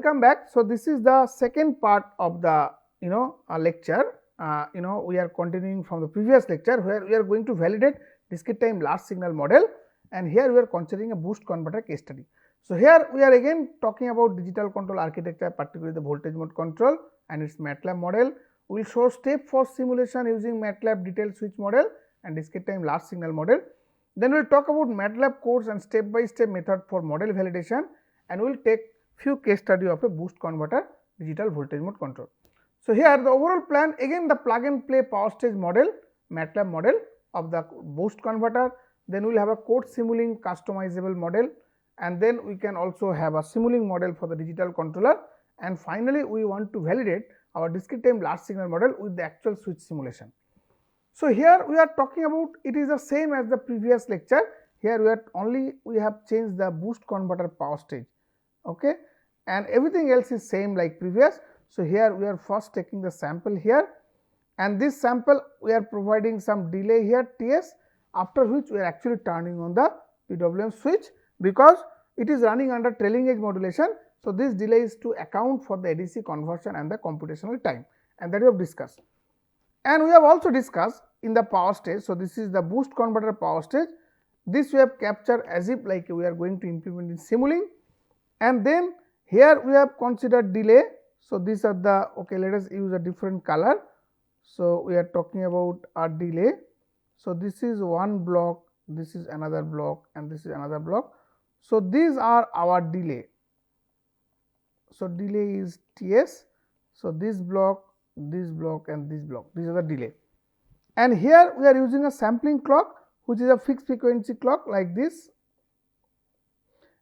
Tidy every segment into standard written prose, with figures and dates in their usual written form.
welcome back. So, this is the second part of the lecture. We are continuing from the previous lecture where we are going to validate discrete time large signal model, and here we are considering a boost converter case study. So, here we are again talking about digital control architecture, particularly the voltage mode control and its MATLAB model. We will show step for simulation using MATLAB detailed switch model and discrete time large signal model. Then we will talk about MATLAB codes and step by step method for model validation, and we will take few case study of a boost converter digital voltage mode control. So, here the overall plan again the plug and play power stage model, MATLAB model of the boost converter, then we will have a code simulating customizable model, and then we can also have a simulating model for the digital controller, and finally, we want to validate our discrete time large signal model with the actual switch simulation. So, here we are talking about it is the same as the previous lecture. Here we have changed the boost converter power stage, okay, and everything else is same like previous. So, here we are first taking the sample here, and this sample we are providing some delay here Ts, after which we are actually turning on the PWM switch because it is running under trailing edge modulation. So, this delay is to account for the ADC conversion and the computational time, and that we have discussed. And we have also discussed in the power stage. So, this is the boost converter power stage. This we have captured as if like we are going to implement in Simulink, and then here we have considered delay. So, these are the let us use a different color. So, we are talking about a delay. So, this is one block, this is another block, and this is another block. So, these are our delay. So, delay is Ts. So, this block and this block, these are the delay. And here we are using a sampling clock, which is a fixed frequency clock like this,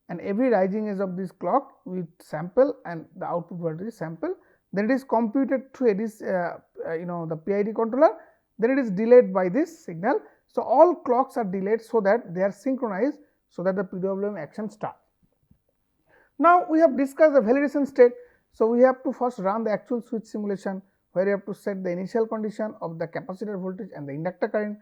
and every rising edge of this clock we sample and the output voltage is sample, then it is computed through this the PID controller, then it is delayed by this signal. So, all clocks are delayed so that they are synchronized, so that the PWM action starts. Now, we have discussed the validation state. So, we have to first run the actual switch simulation, where you have to set the initial condition of the capacitor voltage and the inductor current.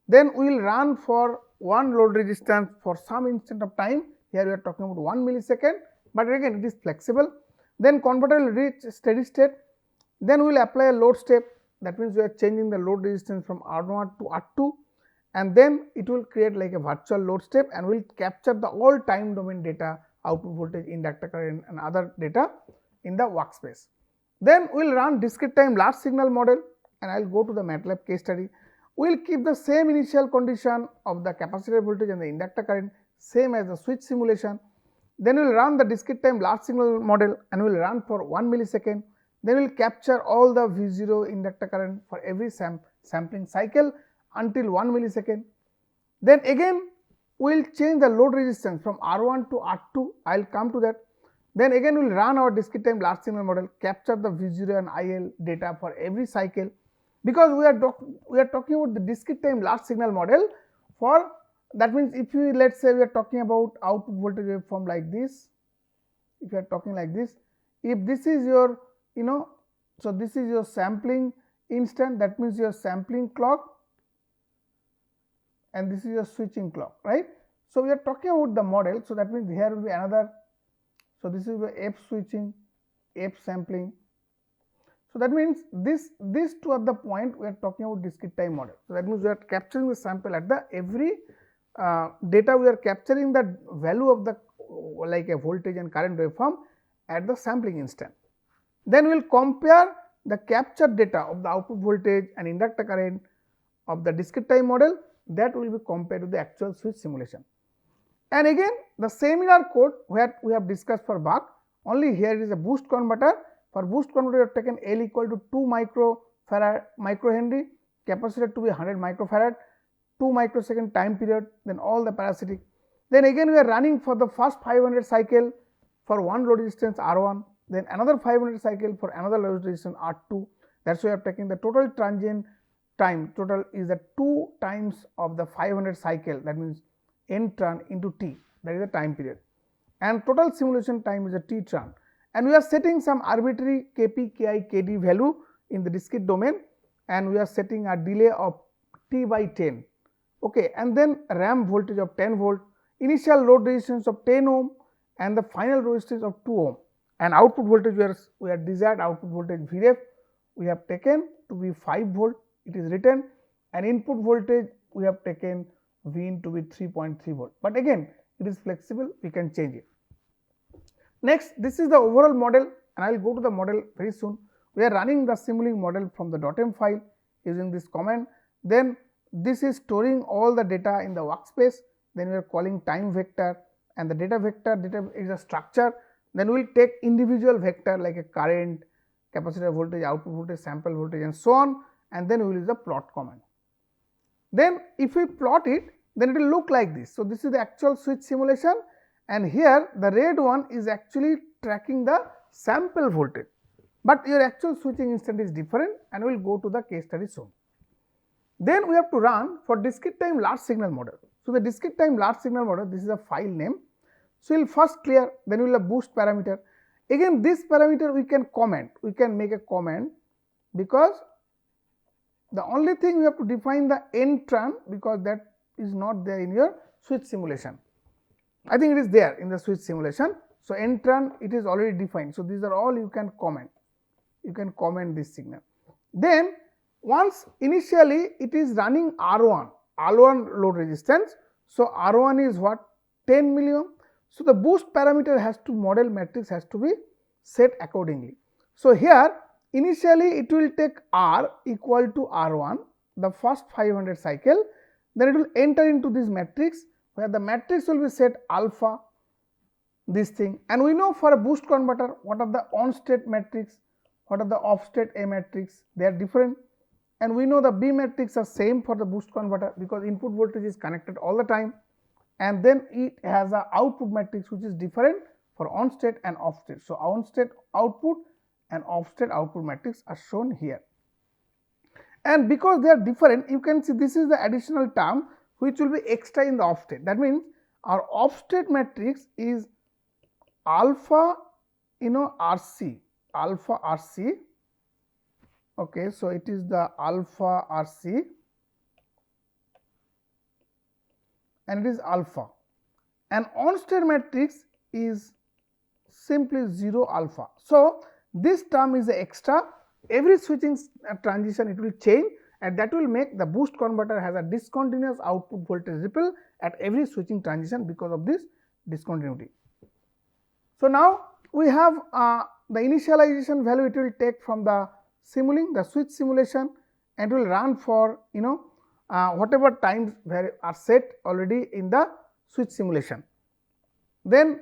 Then we will run for one load resistance for some instant of time. Here we are talking about 1 millisecond, but again it is flexible. Then converter will reach steady state. Then we will apply a load step. That means we are changing the load resistance from R0 to R2, and then it will create like a virtual load step, and will capture the all time domain data, output voltage, inductor current, and other data in the workspace. Then we will run discrete time large signal model, and I will go to the MATLAB case study. We will keep the same initial condition of the capacitor voltage and the inductor current, same as the switch simulation. Then we will run the discrete time large signal model, and we will run for 1 millisecond. Then we will capture all the V0 inductor current for every sampling cycle until 1 millisecond. Then again we will change the load resistance from R1 to R2. I will come to that. Then again we will run our discrete time large signal model, capture the V0 and IL data for every cycle, because we are talking about the discrete time large signal model for, that means if you let us say we are talking about output voltage waveform like this, if you are talking like this, if this is your so this is your sampling instant, that means your sampling clock, and this is your switching clock, right. So, we are talking about the model. So, that means here will be another. So, this is the F switching, F sampling. So, that means these two are the point we are talking about discrete time model. So, that means we are capturing the sample at the every data, we are capturing the value of the like a voltage and current waveform at the sampling instant. Then we will compare the captured data of the output voltage and inductor current of the discrete time model, that will be compared to the actual switch simulation. And again the similar code where we have discussed for buck, only here is a boost converter. For boost converter, we have taken L equal to 2 microhenry, capacitor to be 100 microfarad, 2 microsecond time period, then all the parasitic. Then again we are running for the first 500 cycle for one load resistance R1, then another 500 cycle for another load resistance R2. That is why we are taking the total transient time, total is the 2 times of the 500 cycle, that means n turn into t, that is the time period, and total simulation time is a t turn, and we are setting some arbitrary Kp, Ki, Kd value in the discrete domain, and we are setting a delay of t by 10, okay, and then ramp voltage of 10 volt, initial load resistance of 10 ohm, and the final resistance of 2 ohm. and output voltage we are desired output voltage Vref we have taken to be 5 volt, it is written, and input voltage we have taken Vin to be 3.3 volt, but again it is flexible, we can change it. Next, this is the overall model, and I will go to the model very soon. We are running the Simulink model from the .m file using this command. Then this is storing all the data in the workspace. Then we are calling time vector, and the data vector is a structure. Then we will take individual vector like a current, capacitor voltage, output voltage, sample voltage, and so on, and then we will use the plot command. Then if we plot it, then it will look like this. So this is the actual switch simulation, and here the red one is actually tracking the sample voltage, but your actual switching instant is different, and we will go to the case study soon. Then we have to run for discrete time large signal model. So the discrete time large signal model, this is a file name. So we will first clear, then we will have boost parameter. Again this parameter we can comment, we can make a comment, because the only thing we have to define the N-tran, because that is not there in your switch simulation. I think it is there in the switch simulation. So N-tran it is already defined. So these are all you can comment. You can comment this signal. Then once initially it is running R1 load resistance. So R1 is what? 10 milliohm. So the boost parameter has to, model matrix has to be set accordingly. So here initially it will take R equal to R1, the first 500 cycle, then it will enter into this matrix, where the matrix will be set alpha, this thing, and we know for a boost converter what are the on state matrix, what are the off state A matrix, they are different, and we know the B matrix are same for the boost converter, because input voltage is connected all the time, and then it has a output matrix which is different for on state and off state. So on state output and off state output matrix are shown here, and because they are different, you can see this is the additional term which will be extra in the off state. That means our off state matrix is alpha RC, alpha RC. Okay, so it is the alpha RC, and it is alpha, and on state matrix is simply 0 alpha. So this term is extra. Every switching transition it will change, and that will make the boost converter has a discontinuous output voltage ripple at every switching transition because of this discontinuity. So now we have the initialization value it will take from the Simulink, the switch simulation, and will run for whatever times are set already in the switch simulation. Then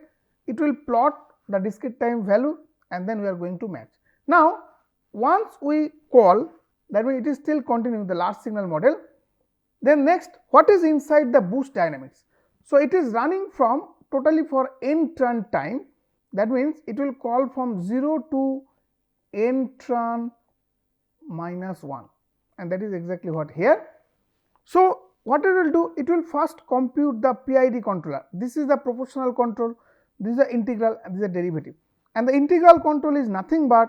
it will plot the discrete time value, and then we are going to match. Now once we call, that means it is still continuing the large signal model. Then next, what is inside the boost dynamics? So it is running from totally for N-tran time, that means it will call from 0 to N-tran minus 1, and that is exactly what here. So what it will do, it will first compute the PID controller. This is the proportional control, this is the integral, and this is the derivative, and the integral control is nothing but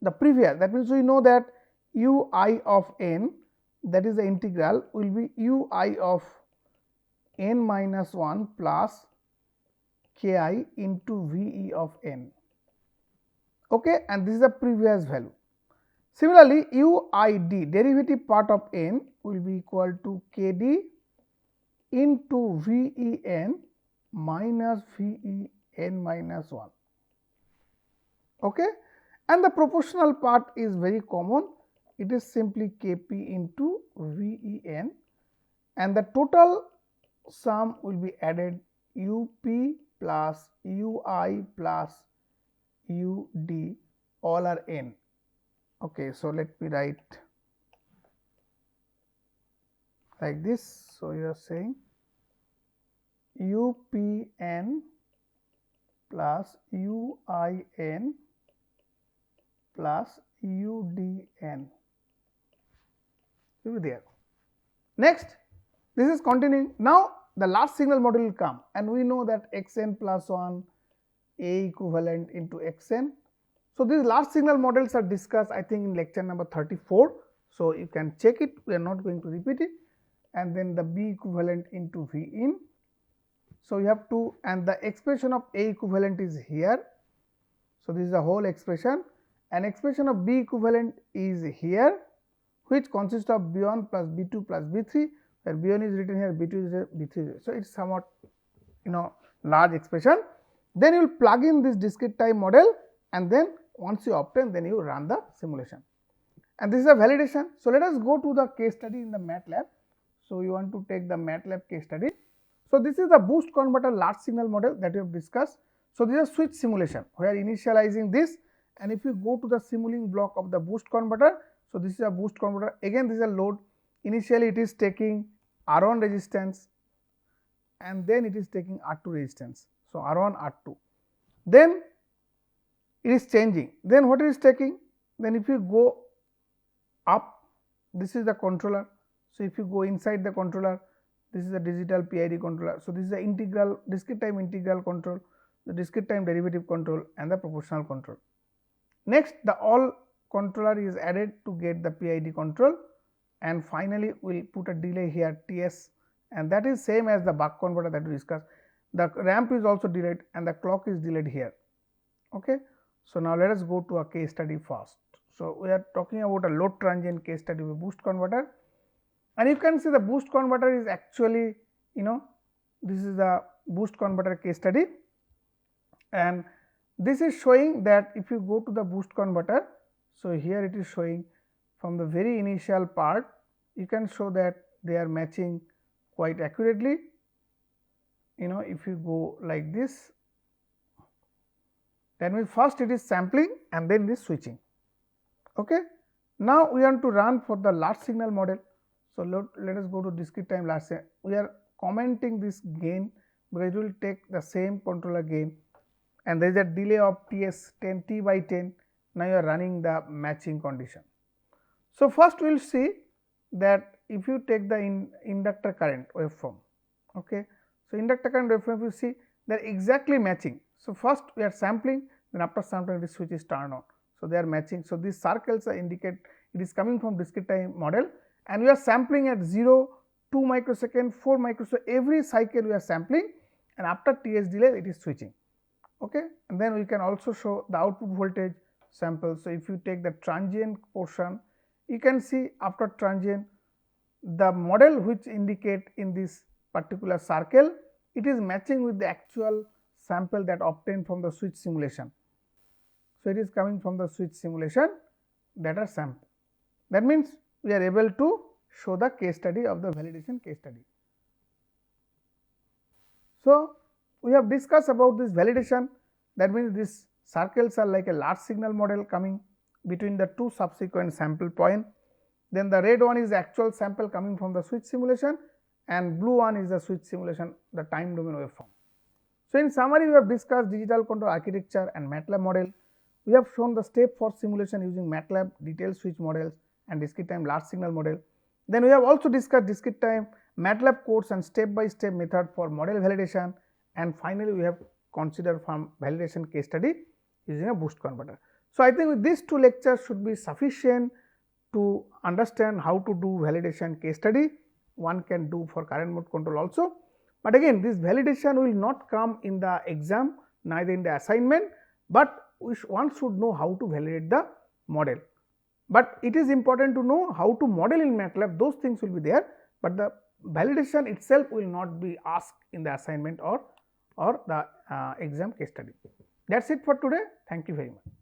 the previous. That means we know that ui of n, that is the integral, will be ui of n minus 1 plus ki into ve of n. Okay, and this is the previous value. Similarly, uid, derivative part of n, will be equal to kd into ven minus ven minus 1. Okay, and the proportional part is very common, it is simply kp into ven, and the total sum will be added up plus ui plus ud, all are n. Okay, so let me write like this. So you are saying upn plus uin plus udn will be there. Next, this is continuing. Now the last signal model will come, and we know that xn plus 1 A equivalent into xn. So these large signal models are discussed, I think, in lecture number 34. So you can check it, we are not going to repeat it, and then the B equivalent into V in. So you have to, and the expression of A equivalent is here, So, this is the whole expression, and expression of B equivalent is here, which consists of B1 plus B2 plus B3, where B1 is written here, B2 is here, B3 is here. So, it is somewhat large expression. Then you will plug in this discrete time model, and then once you obtain, then you run the simulation, and this is a validation. So, let us go to the case study in the MATLAB. So, you want to take the MATLAB case study. So, this is the boost converter large signal model that we have discussed. So, this is a switch simulation where initializing this, and if you go to the simulating block of the boost converter. So, this is a boost converter, again this is a load. Initially it is taking R1 resistance, and then it is taking R2 resistance. So, R1 R2, then it is changing, then what it is taking, then if you go up, this is the controller. So, if you go inside the controller, this is the digital PID controller. So, this is the integral discrete time integral control, the discrete time derivative control, and the proportional control. Next, the all controller is added to get the PID control, and finally we will put a delay here TS, and that is same as the buck converter that we discussed. The ramp is also delayed and the clock is delayed here. Okay. So, now let us go to a case study first. So, we are talking about a load transient case study with boost converter, and you can see the boost converter is actually this is the boost converter case study, and this is showing that if you go to the boost converter. So, here it is showing from the very initial part, you can show that they are matching quite accurately. If you go like this, that means first it is sampling and then it is switching. Okay. Now, we want to run for the large signal model. So, let us go to discrete time large signal. We are commenting this gain because it will take the same controller gain, and there is a delay of TS 10 T by 10. Now, you are running the matching condition. So, first we will see that if you take the inductor current waveform. Okay. So, inductor current waveform, you see they are exactly matching. So, first we are sampling, then after sampling this switch is turned on. So, they are matching. So, these circles indicate it is coming from discrete time model, and we are sampling at 0, 2 microsecond, 4 microsecond, every cycle we are sampling, and after TS delay it is switching. Okay. And then we can also show the output voltage sample. So, if you take the transient portion, you can see after transient the model which indicate in this particular circle, it is matching with the actual sample that obtained from the switch simulation. So, it is coming from the switch simulation that are sampled. That means, we are able to show the case study of the validation case study. So, we have discussed about this validation, that means these circles are like a large signal model coming between the two subsequent sample point. Then the red one is the actual sample coming from the switch simulation, and blue one is the switch simulation, the time domain waveform. So, in summary, we have discussed digital control architecture and MATLAB model. We have shown the step for simulation using MATLAB, detailed switch models, and discrete time large signal model. Then we have also discussed discrete time MATLAB codes and step by step method for model validation, and finally, we have considered from validation case study using a boost converter. So, I think these two lectures should be sufficient to understand how to do validation case study. One can do for current mode control also, but again this validation will not come in the exam, neither in the assignment, but one should know how to validate the model. But it is important to know how to model in MATLAB, those things will be there, but the validation itself will not be asked in the assignment or the exam case study. That is it for today. Thank you very much.